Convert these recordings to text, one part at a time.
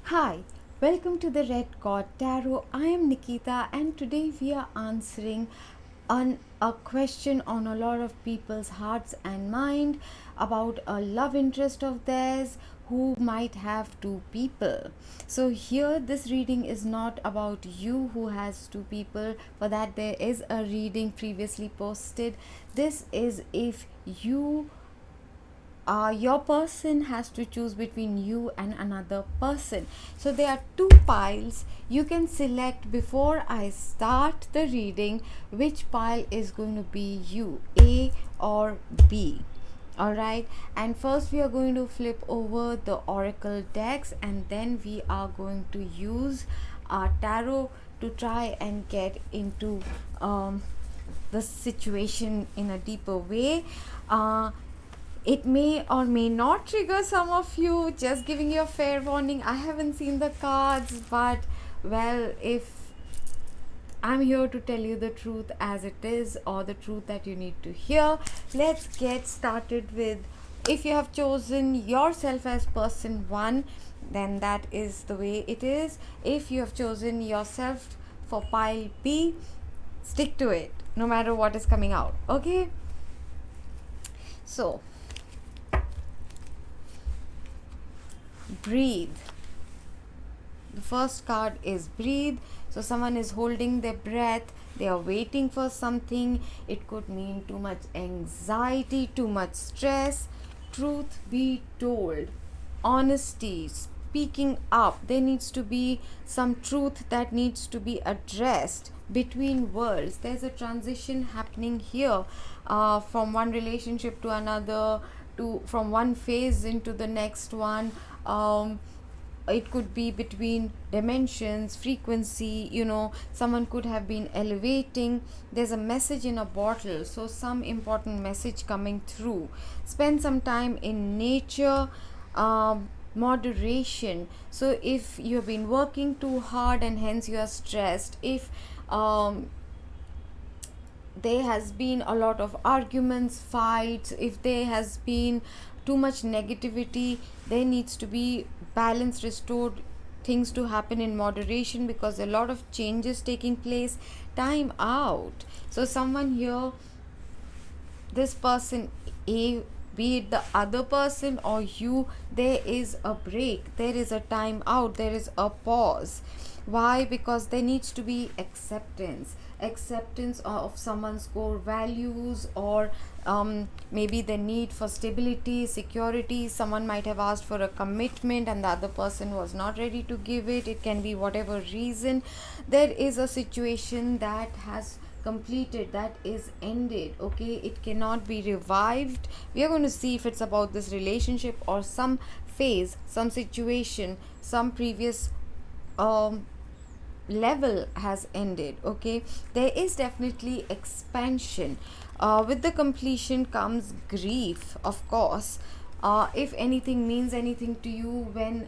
Hi, welcome to the Red God Tarot. I am Nikita, and today we are answering a question on a lot of people's hearts and mind about a love interest of theirs who might have two people. So, here this reading is not about you who has two people, for that, there is a reading previously posted. This is if your person has to choose between you and another person. So there are two piles. You can select before I start the reading which pile is going to be you, A or B. Alright, and first we are going to flip over the oracle decks, and then we are going to use our tarot to try and get into the situation in a deeper way. It may or may not trigger some of you, just giving you a fair warning. I haven't seen the cards, but well, if I'm here to tell you the truth as it is, or the truth that you need to hear. Let's get started with, if you have chosen yourself as person 1, then that is the way it is. If you have chosen yourself for pile B, stick to it no matter what is coming out. Okay, so breathe. The first card is breathe. So someone is holding their breath, they are waiting for something. It could mean too much anxiety, too much stress. Truth be told, honesty, speaking up. There needs to be some truth that needs to be addressed between worlds. There's a transition happening here, from one relationship to another, to from one phase into the next one. It could be between dimensions, frequency, someone could have been elevating. There's a message in a bottle, so some important message coming through. Spend some time in nature. Moderation. So if you have been working too hard and hence you are stressed, if there has been a lot of arguments, fights, if there has been too much negativity, there needs to be balance restored, things to happen in moderation, because a lot of changes taking place. Time out. So someone here, this person A, be it the other person or you, there is a break, there is a time out, there is a pause. Why? Because there needs to be acceptance of someone's core values, or maybe the need for stability, security. Someone might have asked for a commitment and the other person was not ready to give it. It can be whatever reason. There is a situation that has completed, that is ended. Okay, it cannot be revived. We are going to see if it's about this relationship or some phase, some situation, some previous level has ended. Okay, there is definitely expansion. With the completion comes grief, of course. If anything means anything to you, when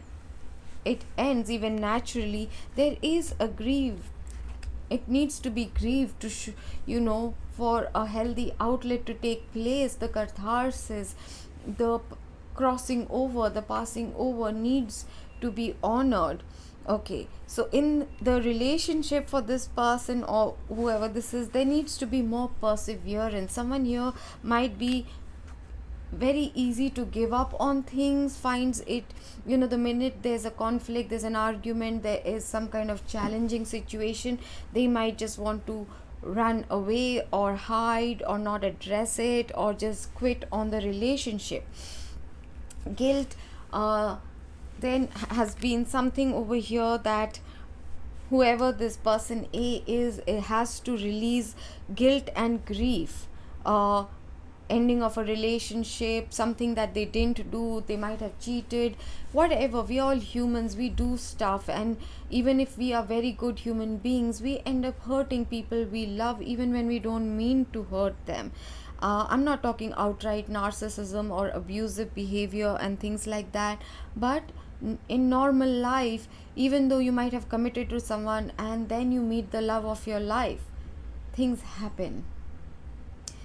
it ends, even naturally, there is a grief. It needs to be grieved to for a healthy outlet to take place. The catharsis, the crossing over, the passing over needs to be honored. Okay, so in the relationship for this person or whoever this is, there needs to be more perseverance. Someone here might be very easy to give up on things, finds it, the minute there's a conflict, there's an argument, there is some kind of challenging situation, they might just want to run away or hide or not address it or just quit on the relationship. Guilt, then has been something over here that whoever this person A is, it has to release guilt and grief. Ending of a relationship, something that they didn't do, they might have cheated, whatever. We all humans, we do stuff, and even if we are very good human beings, we end up hurting people we love even when we don't mean to hurt them. I'm not talking outright narcissism or abusive behavior and things like that, but in normal life, even though you might have committed to someone and then you meet the love of your life, things happen.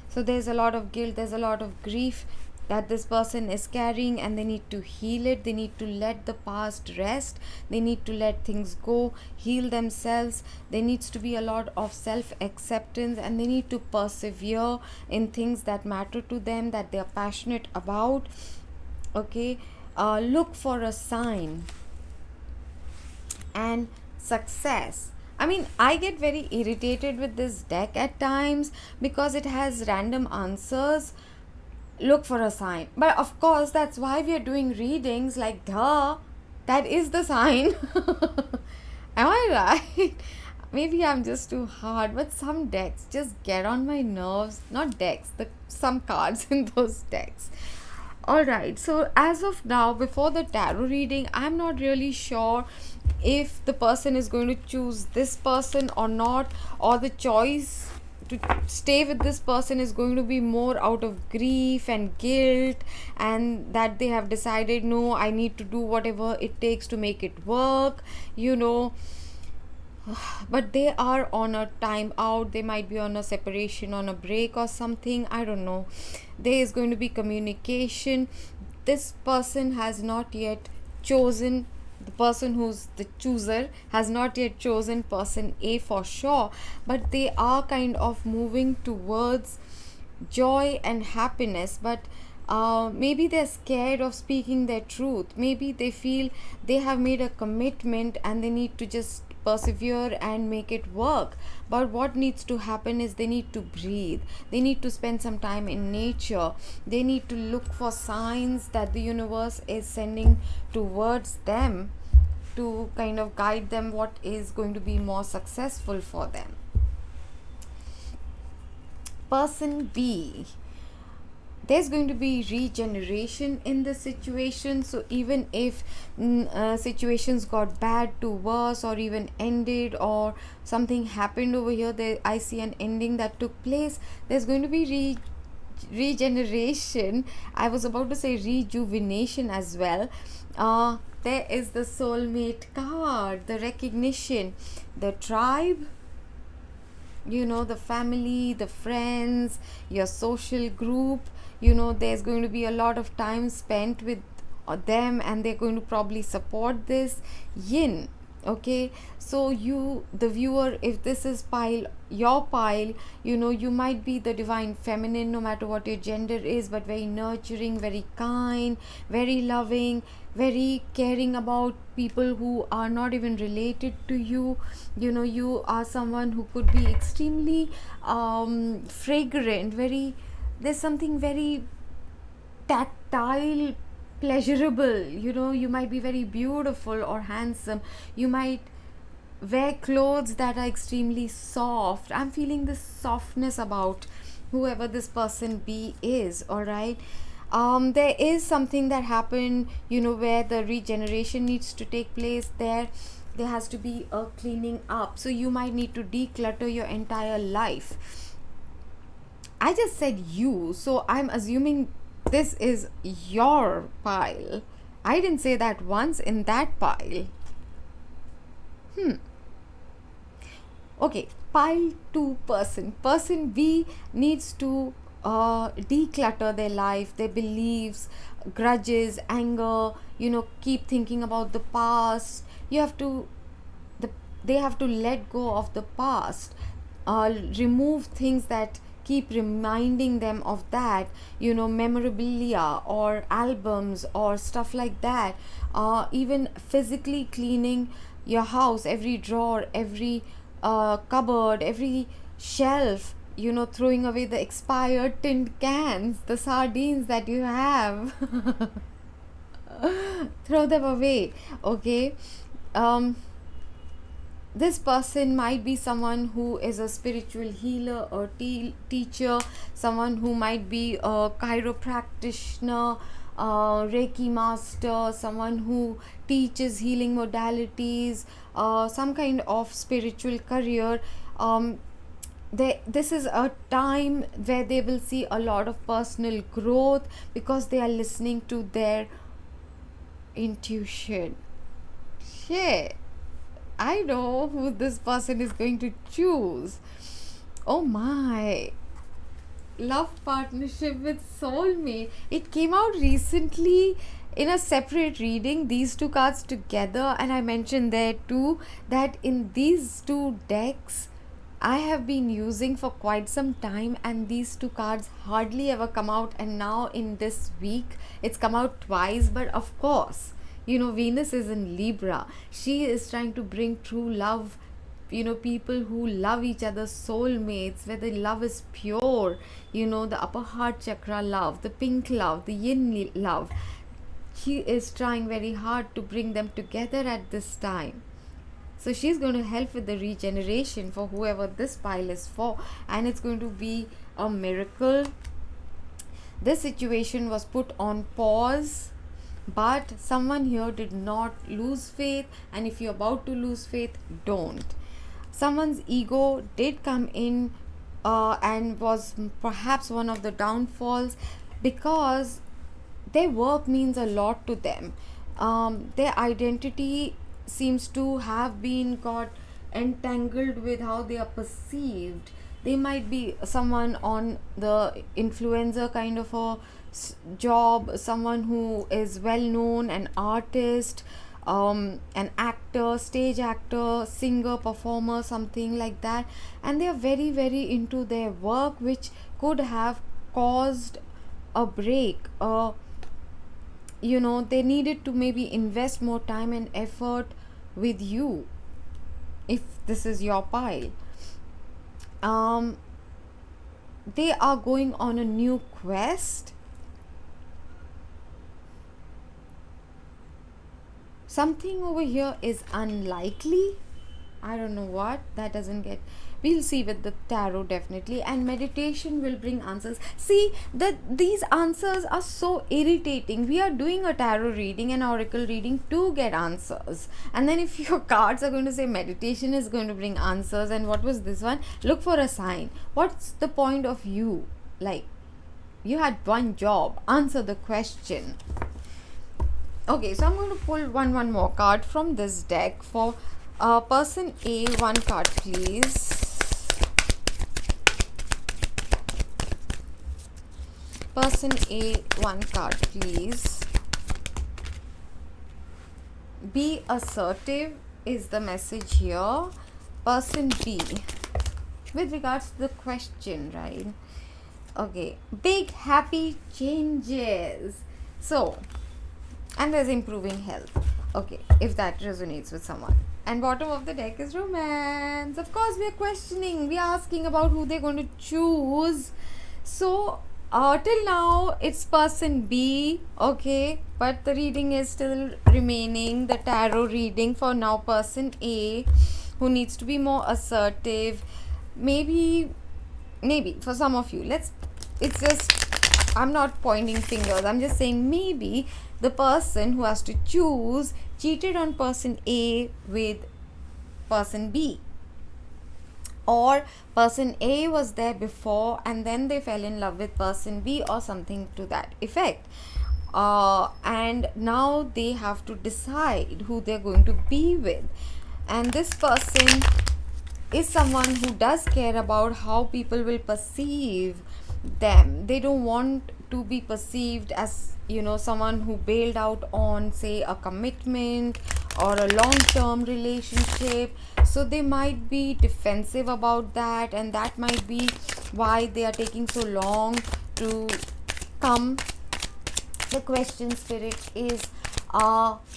So there's a lot of guilt, there's a lot of grief that this person is carrying, and they need to heal it. They need to let the past rest. They need to let things go, heal themselves. There needs to be a lot of self acceptance, and they need to persevere in things that matter to them, that they are passionate about. Okay, look for a sign. And success, I mean, I get very irritated with this deck at times because it has random answers. Look for a sign, but of course that's why we are doing readings, like, duh, that is the sign. Am I right? Maybe I'm just too hard, but some decks just get on my nerves. Not decks, the some cards in those decks. Alright, so as of now, before the tarot reading, I'm not really sure if the person is going to choose this person or not, or the choice to stay with this person is going to be more out of grief and guilt, and that they have decided, no, I need to do whatever it takes to make it work, you know. But they are on a time out, they might be on a separation, on a break or something, I don't know. There is going to be communication. This person has not yet chosen, the person who's the chooser has not yet chosen person A for sure, but they are kind of moving towards joy and happiness. But maybe they're scared of speaking their truth. Maybe they feel they have made a commitment and they need to just persevere and make it work. But what needs to happen is they need to breathe, they need to spend some time in nature, they need to look for signs that the universe is sending towards them to kind of guide them what is going to be more successful for them. Person B, there's going to be regeneration in the situation. So even if situations got bad to worse, or even ended, or something happened over here, there I see an ending that took place. There's going to be regeneration. I was about to say rejuvenation as well. There is the soulmate card, the recognition, the tribe, you know, the family, the friends, your social group. You know, there's going to be a lot of time spent with them, and they're going to probably support this yin. Okay, so you, the viewer, if this is your pile, you know, you might be the divine feminine, no matter what your gender is, but very nurturing, very kind, very loving, very caring about people who are not even related to you. You know, you are someone who could be extremely fragrant, very, there's something very tactile, pleasurable. You know, you might be very beautiful or handsome, you might wear clothes that are extremely soft. I'm feeling this softness about whoever this person B is. All right, there is something that happened, you know, where the regeneration needs to take place. There has to be a cleaning up, so you might need to declutter your entire life. I just said you, so I'm assuming this is your pile. I didn't say that once in that pile. Okay, pile 2 person. Person B needs to declutter their life, their beliefs, grudges, anger, you know, keep thinking about the past. You have to, they have to let go of the past, remove things that keep reminding them of that, you know, memorabilia or albums or stuff like that. Even physically cleaning your house, every drawer, every cupboard, every shelf, you know, throwing away the expired tin cans, the sardines that you have. Throw them away. Okay, this person might be someone who is a spiritual healer or teacher, someone who might be a chiropractor, Reiki master, someone who teaches healing modalities, some kind of spiritual career. This is a time where they will see a lot of personal growth because they are listening to their intuition. Shit, I know who this person is going to choose. Oh my. love partnership with soulmate. It came out recently in a separate reading, these two cards together, and I mentioned there too that in these two decks I have been using for quite some time, and these two cards hardly ever come out, and now in this week it's come out twice. But of course, Venus is in Libra. She is trying to bring true love, people who love each other, soulmates, where the love is pure, the upper heart chakra love, the pink love, the yin love. She is trying very hard to bring them together at this time. So she's going to help with the regeneration for whoever this pile is for, and it's going to be a miracle. This situation was put on pause, but someone here did not lose faith, and if you're about to lose faith, don't. Someone's ego did come in and was perhaps one of the downfalls, because their work means a lot to them. Their identity seems to have been got entangled with how they are perceived. They might be someone on the influencer kind of a job, someone who is well known, an artist, an actor, stage actor, singer, performer, something like that, and they are very, very into their work, which could have caused a break. They needed to maybe invest more time and effort with you, if this is your pile. They are going on a new quest. Something over here is unlikely. I don't know what. That doesn't get. We'll see with the tarot, definitely. And meditation will bring answers. See, that these answers are so irritating. We are doing a tarot reading, an oracle reading, to get answers. And then if your cards are going to say meditation is going to bring answers, and what was this one? Look for a sign. What's the point of you? Like, you had one job. Answer the question. Okay, so I'm going to pull one more card from this deck for person A. One card, please. Person A, one card, please. Be assertive is the message here. Person B, with regards to the question, right? Okay, big happy changes. So, and there's improving health. Okay, if that resonates with someone. And bottom of the deck is romance. Of course, we are questioning. We are asking about who they're going to choose. So, till now, it's person B. Okay, but the reading is still remaining. The tarot reading for now, person A, who needs to be more assertive. Maybe for some of you, it's just, I'm not pointing fingers. I'm just saying maybe the person who has to choose cheated on person A with person B, or person A was there before and then they fell in love with person B, or something to that effect, and now they have to decide who they're going to be with. And this person is someone who does care about how people will perceive them. They don't want to be perceived as someone who bailed out on, say, a commitment or a long-term relationship. So they might be defensive about that, and that might be why they are taking so long to come. The question, spirit, is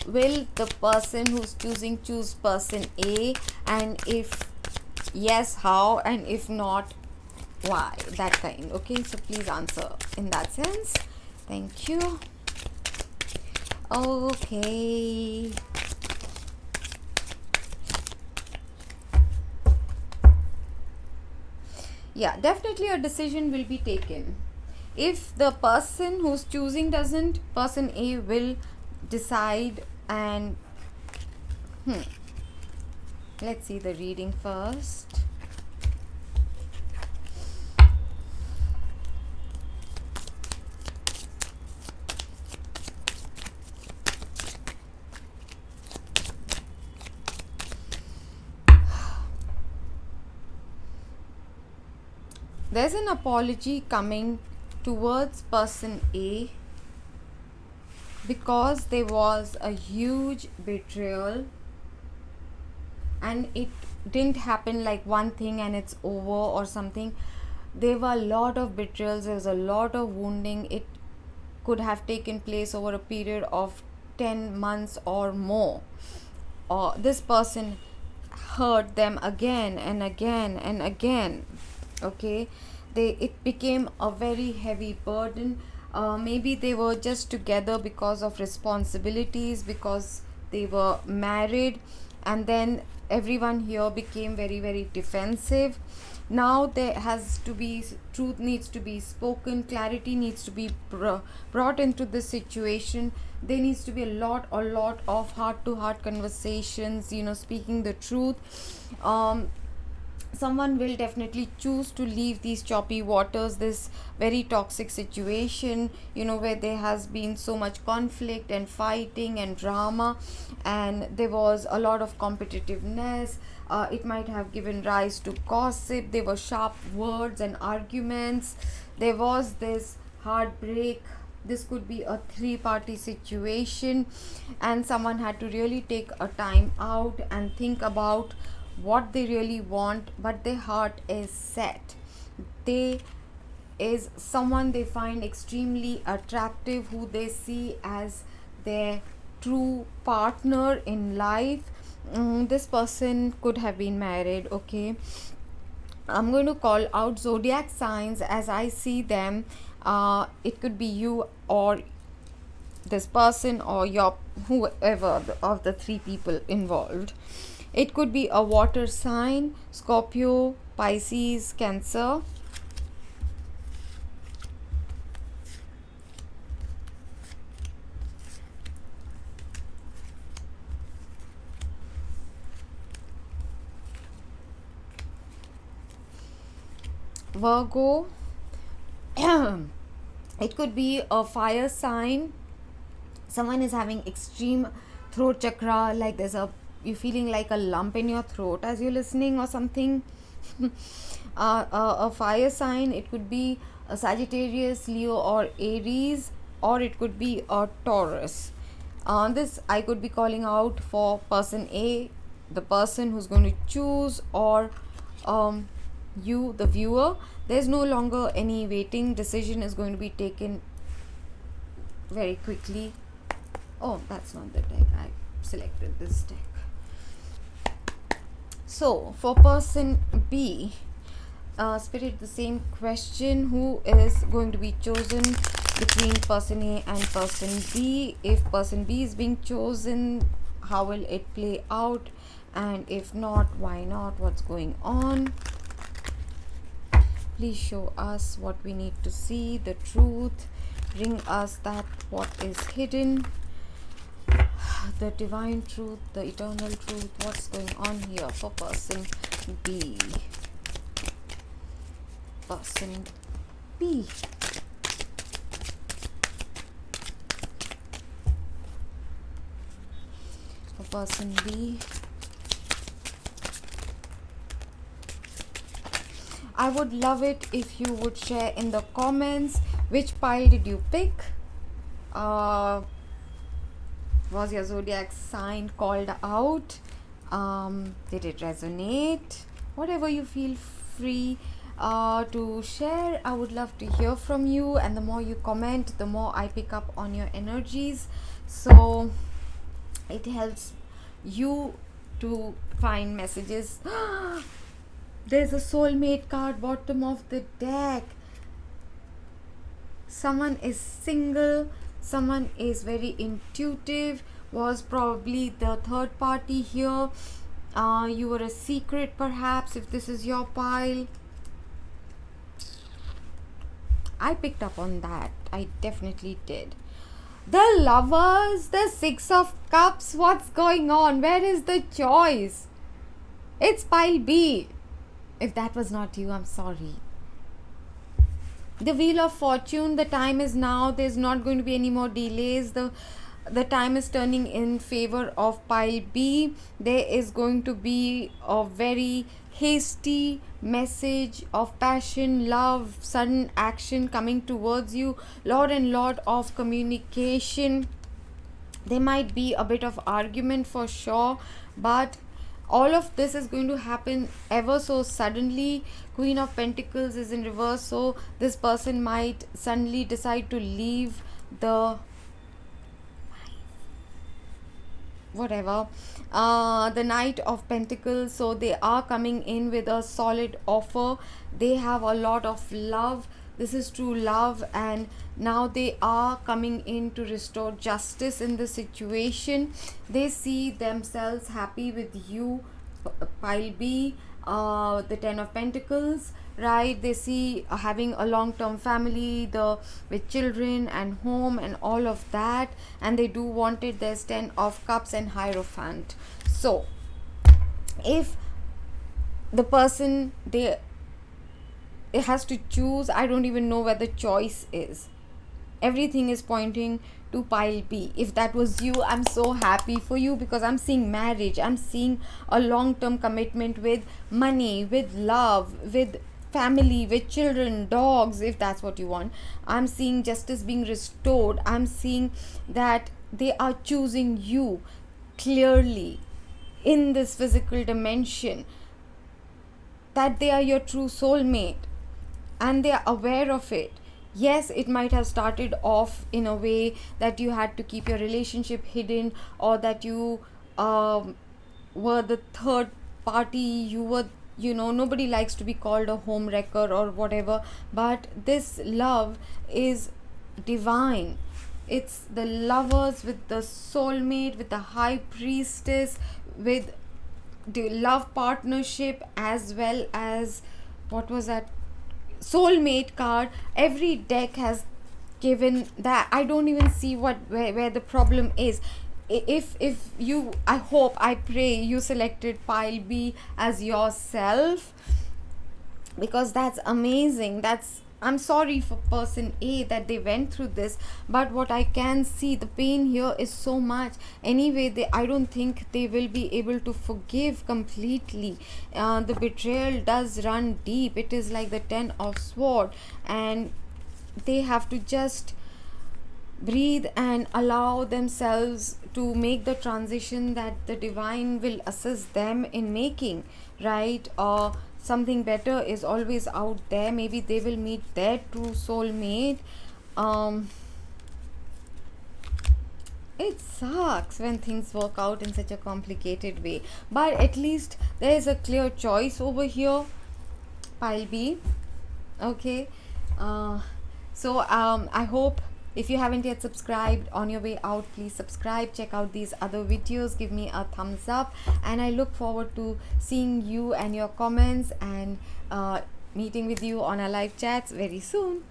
will the person who's choose person A, and if yes, how, and if not, why, that kind. Okay, so please answer in that sense. Thank you. Okay, yeah, definitely a decision will be taken. If the person who's choosing doesn't, person A will decide. And let's see the reading first. There's an apology coming towards person A because there was a huge betrayal, and it didn't happen like one thing and it's over or something. There were a lot of betrayals, there was a lot of wounding. It could have taken place over a period of 10 months or more. Or this person hurt them again and again and again. Okay, it became a very heavy burden. Maybe they were just together because of responsibilities, because they were married, and then everyone here became very, very defensive. Now there has to be, truth needs to be spoken, clarity needs to be brought into the situation. There needs to be a lot of heart to heart conversations, speaking the truth. Someone will definitely choose to leave these choppy waters, this very toxic situation, where there has been so much conflict and fighting and drama, and there was a lot of competitiveness. It might have given rise to gossip. There were sharp words and arguments. There was this heartbreak. This could be a three-party situation, and someone had to really take a time out and think about what they really want, but their heart is set. They is someone they find extremely attractive, who they see as their true partner in life. This person could have been married. Okay, I'm going to call out zodiac signs as I see them. It could be you or this person or your whoever of the three people involved. It could be a water sign: Scorpio, Pisces, Cancer. Virgo. It could be a fire sign. Someone is having extreme throat chakra, like you're feeling like a lump in your throat as you're listening or something. A fire sign. It could be a Sagittarius, Leo, or Aries, or it could be a Taurus. This I could be calling out for person A, the person who's going to choose, or you, the viewer. There's no longer any waiting. Decision is going to be taken very quickly. Oh, that's not the deck. I selected this deck. So for person B, Spirit, the same question: who is going to be chosen between person A and person B? If person B is being chosen, how will it play out? And if not, why not? What's going on? Please show us what we need to see, the truth. Bring us that what is hidden, the divine truth, the eternal truth. What's going on here for person B? Person B. For person B, I would love it if you would share in the comments which pile did you pick. Was your zodiac sign called out? Did it resonate? Whatever you feel free to share. I would love to hear from you, and the more you comment, the more I pick up on your energies, so it helps you to find messages. There's a soulmate card, bottom of the deck. Someone is single, someone is very intuitive, was probably the third party here. You were a secret, perhaps, if this is your pile. I picked up on that. I definitely did. The Lovers, the Six of Cups. What's going on? Where is the choice? It's pile B. If that was not you, I'm sorry. The Wheel of Fortune, the time is now. There's not going to be any more delays. The the time is turning in favor of pile B. There is going to be a very hasty message of passion, love, sudden action coming towards you, lot of communication. There might be a bit of argument for sure, but all of this is going to happen ever so suddenly. Queen of Pentacles is in reverse, so this person might suddenly decide to leave the whatever, the Knight of Pentacles. So they are coming in with a solid offer. They have a lot of love. This is true love, and now they are coming in to restore justice in the situation. They see themselves happy with you, pile B, the Ten of Pentacles, right? They see having a long-term family, the with children and home and all of that, and they do want it. There's Ten of Cups and Hierophant. So if the person, it has to choose, I don't even know where the choice is. Everything is pointing to pile B. If that was you, I'm so happy for you, because I'm seeing marriage, I'm seeing a long-term commitment with money, with love, with family, with children, dogs, if that's what you want. I'm seeing justice being restored. I'm seeing that they are choosing you clearly in this physical dimension, that they are your true soulmate, and they are aware of it. Yes, it might have started off in a way that you had to keep your relationship hidden, or that you were the third party. You were, nobody likes to be called a home wrecker or whatever, but this love is divine. It's the lovers with the soulmate, with the high priestess, with the love partnership, as well as, what was that, soulmate card. Every deck has given that. I don't even see where the problem is. If you, I hope, I pray you selected pile B as yourself, because that's amazing. I'm sorry for person A that they went through this, but what I can see, the pain here is so much. Anyway, I don't think they will be able to forgive completely. The betrayal does run deep. It is like the Ten of Swords, and they have to just breathe and allow themselves to make the transition that the divine will assist them in making, right? Or something better is always out there. Maybe they will meet their true soulmate. It sucks when things work out in such a complicated way, but at least there is a clear choice over here, pile B. Okay, I hope, if you haven't yet subscribed, on your way out, please subscribe. Check out these other videos, give me a thumbs up, and I look forward to seeing you and your comments, and meeting with you on our live chats very soon.